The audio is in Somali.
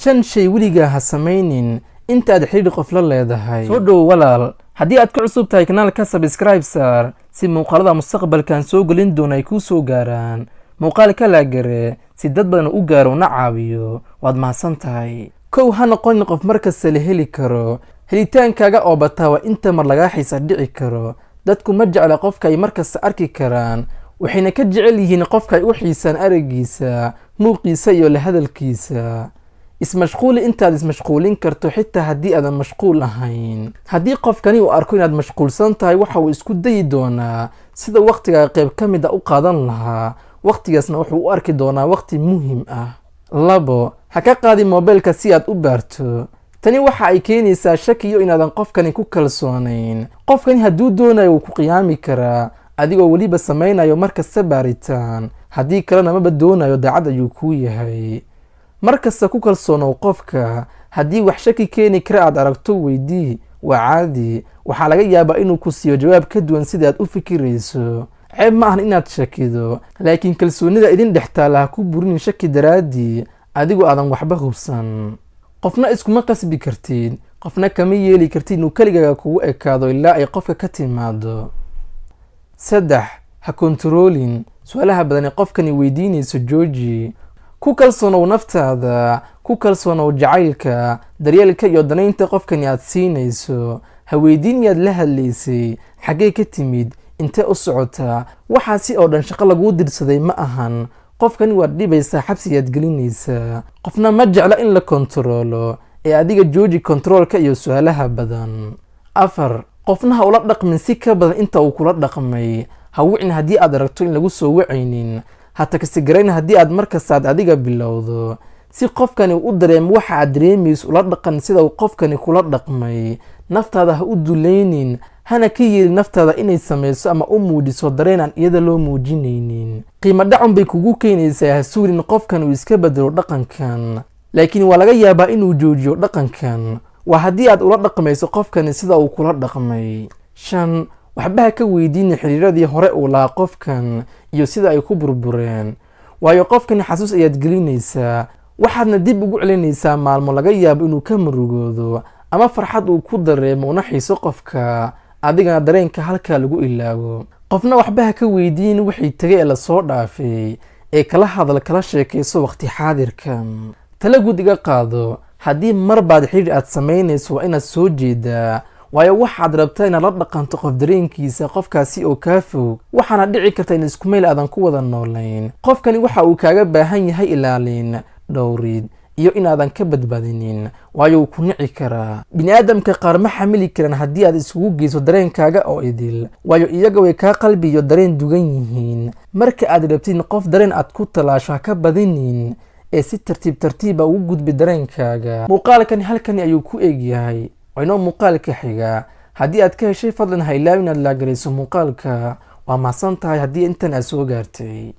shan shay weligaa ha samaynin inta aad xidhiidh qof la leedahay. soo dhow walaal, haddii aad ku cusub tahay kanaalka subscribe saar si muuqaalada mustaqbalkan soo gelin doona ay kuu soo gaaraan. muuqaalka la gare si dad badan u gaaro una caawiyo. waad mahadsan tahay. kow, ha noqonin qof markasta la heli karo. helitaankaaga oo bataa waa inta mar lagaa xiisa dhici karo. dadku ma jecla qofka ay markasta arki karaan, waxayna ka jecel yihiin qofka ay u xiisaan aragiisa, muuqiisa iyo la hadalkiisa. ismashquuli intaad ismashquulin karto xitaa haddii aadan mashquul ahayn. haddii qofkani uu arko inaad mashquulsan tahay, waxa uu isku dayi doonaa sida waqtigaa qayb ka mid a u qaadan lahaa. waqtigaasna wuxuu u arki doonaa waqti muhiim ah. 2, ha ka qaadi moobeelka si aad u baarto. tani waxa ay keenaysaa shakiyo inaadan qofkani ku kalsoonayn. qofkani hadduu doonayo wuu ku qiyaami karaa, adigoo weliba samaynayo markasta baaritaan. haddii kalena maba doonayo daacad ayuu kuu yahay. markasta ku kalsoonow qofka. haddii wax shaki keeni kara aad aragto, weydii. waa caadi, waxaa laga yaabaa inuu ku siiyo jawaab ka duwan sida aad u fikirayso. ceeb ma ahan inaad shakido, laakiin kalsoonida idin dhex taala ha ku burinin shaki daraaddii adigoo aadan waxba hubsan. qofna iskuma qasbi kartid, qofna kama yeeli kartid inuu keligaaga kugu ekaado ilaa ay qofka ka timaado. 3, ha kontaroolin su-aalaha badan ee qofkani weydiinayso. jooji. ku kalsoonow naftaada, ku kalsoonow jacaylka, daryeelka iyo danaynta qofkani aad siinayso. ha weydiin miyaad la hadlaysay, xaggee ka timid, intee u socotaa. waxaasi oo dhan shaqo laguu dirsaday ma ahan. qofkani waad dhibaysaa, xabsigaad gelinaysaa. qofna ma jecla in la kontaroolo, ee adiga jooji kontaroolka iyo su-aalaha badan. 4, qofna ha ula dhaqmin si ka badan inta uu kula dhaqmay. ha wicin haddii aad aragto in lagu soo wacaynin. ha tagsigarayn haddii aad markastaad adiga bilowdo. si qofkani u dareemo waxa aad dareemayso, ula dhaqan sida uu qofkani kula dhaqmay. naftaada ha u dulaynin, hana ka yeelin naftaada inay samayso ama u muujiso dareen aan iyada loo muujinaynin. qiimo dhacun bay kugu keenaysaa. ha suulin qofkan uu iska bedelo dhaqankan, laakiin waa laga yaabaa inuu joojiyo dhaqankan. waa haddii aad ula dhaqmayso qofkani sida uu kula dhaqmay. 5, waxba ha ka weydiinin xiriiradii hore uu lahaa qofkan iyo sida ay ku burbureen, waayo qofkani xasuus ayaad gelinaysaa. waxaadna dib ugu celinaysaa maalmo laga yaabo inuu ka murugoodo ama farxad uu ku dareemo una xiiso qofka, adigana dareenka halkaa lagu ilaago. qofna waxba ha ka weydiinin wixii tegay ee lasoo dhaafay, ee kala hadal kala sheekayso waqti xaadirkan. tala guud iga qaado, haddii mar baad xidhiir aad samaynayso waa inaad soo jeedaa, waayo waxaad rabtaa inaad la dhaqanto qof dareenkiisa, qofkaasi oo kaa fog. waxaana dhici karta in isku meel aadan ku wada noolayn. qofkani waxa uu kaaga baahan yahay ilaalin, dhowrid iyo inaadan ka badbaadinin, waayo wuu ku nici karaa. biniaadamka qaar ma xamili karaan haddii aad isugu geyso dareenkaaga oo idil, waayo iyaga way kaa qalbi iyo dareen dugan yihiin. marka aad rabtid qof dareen aad ku talaasho, ha ka badinin, ee si tartiib tartiiba ugu gudbi dareenkaaga. muuqaalkani halkani ayuu ku egyahay. waynoo muuqaalka xiga. haddii aad ka heshay, fadlan ha ilaawin inaad laagarayso muuqaalka. waa mahadsan tahay haddii intan aad soo gaartay.